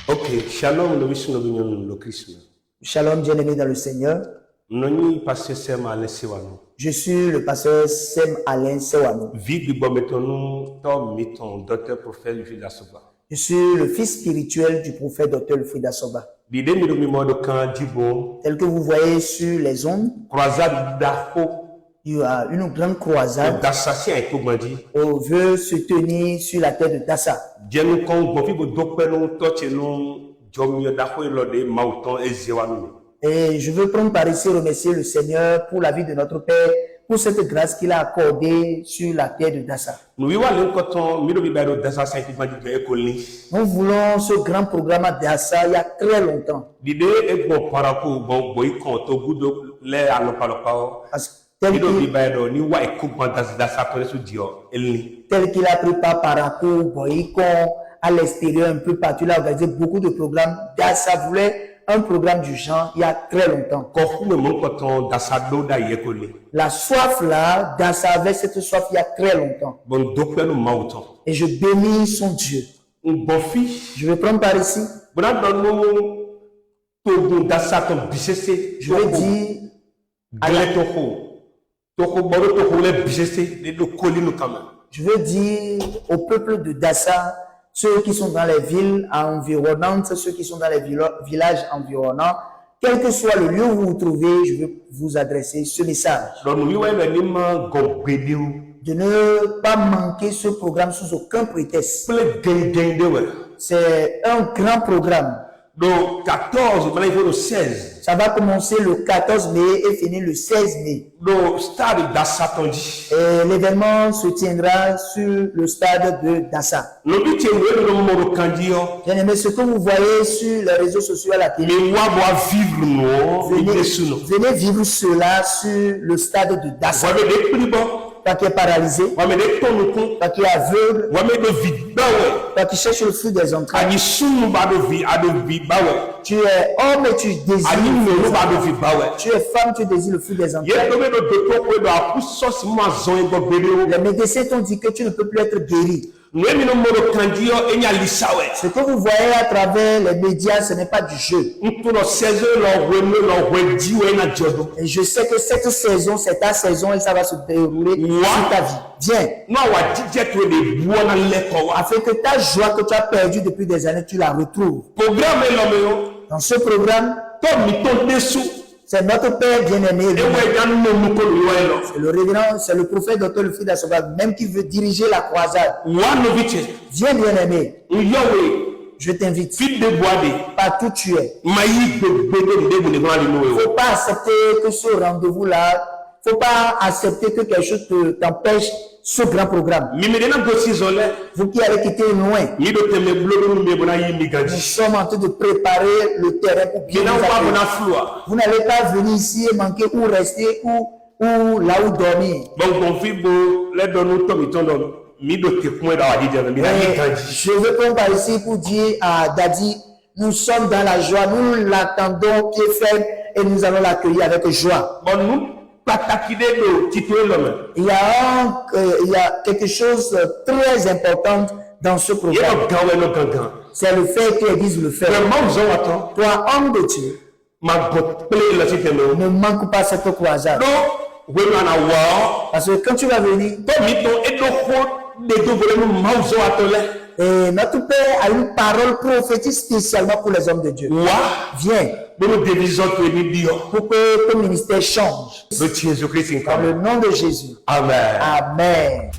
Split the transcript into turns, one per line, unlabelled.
Ok, shalom, nous sommes le Christ.
Shalom, bien-aimé dans le Seigneur.
Nous pasteur Sem Alain Sewano.
Je suis le pasteur Sem Alain Sewano.
Vie de mettons mettons docteur prophète Frida Soba.
Je suis le fils spirituel du prophète Dr. Frida Soba. Tel que vous voyez sur les ondes, il y a une grande croisade. On veut se tenir sur la terre de Dassa. Et je veux prendre par ici remercier le Seigneur pour la vie de notre Père, pour cette grâce qu'il a accordée sur la terre de Dassa. Nous voulons ce grand programme à Dassa il y a très longtemps. Tel qu'il a pris part Parako, Boyikon, à l'extérieur, un peu partout, il a organisé beaucoup de programmes. Dassa voulait un programme du genre il y a très longtemps. La soif là, Dassa avait cette soif il y a très longtemps. Et je bénis son Dieu. Je vais prendre par ici. Je vais dire je veux dire au peuple de Dassa, ceux qui sont dans les villes environnantes, ceux qui sont dans les villages environnants, quel que soit le lieu où vous vous trouvez, je veux vous adresser ce message. De ne pas manquer ce programme sous aucun prétexte. C'est un grand programme.
Donc 14, il faut le 16.
Ça va commencer le 14 mai et finir le 16 mai.
Le stade Dassa Tondi.
Et l'événement se tiendra sur le stade de Dassa.
Bien-aimé,
ce que vous voyez sur les réseaux sociaux à la télé, venez vivre cela sur le stade de Dassa. Toi qui es paralysé, toi qui es aveugle, toi qui cherches le fruit des entrailles, tu es homme et tu désires tu es femme, tu désires le fruit des entrailles. Les médecins t'ont dit que tu ne peux plus être guéri. Ce que vous voyez à travers les médias, ce n'est pas du jeu. Et je sais que cette saison, c'est ta saison et ça va se dérouler sur ta vie. Viens. Afin que ta joie que tu as perdue depuis des années, tu la retrouves. Dans ce programme, c'est notre Père bien-aimé. C'est le révérend, c'est le prophète Dr. Frida Soba, même qui veut diriger la croisade. Viens bien-aimé. Je t'invite. Partout tu es. Il ne faut pas accepter que ce rendez-vous-là, il ne faut pas accepter que quelque chose t'empêche ce grand programme. Vous qui avez quitté loin, nous sommes en train de préparer le terrain pour bien vous accueillir. Vous n'allez pas venir ici et manquer ou rester ou là où dormir. Je veux prendre par ici pour dire à Daddy, nous sommes dans la joie, nous l'attendons pied ferme et nous allons l'accueillir avec joie. Il y a quelque chose de très important dans ce programme. C'est le fait que l'Église le fait. Toi, homme de Dieu, ne manque pas cette croisade. Parce que quand tu vas venir, et notre Père a une parole prophétique spécialement pour les hommes de Dieu. Viens. Pour que ton ministère change. Dans le nom de Jésus.
Amen.
Amen.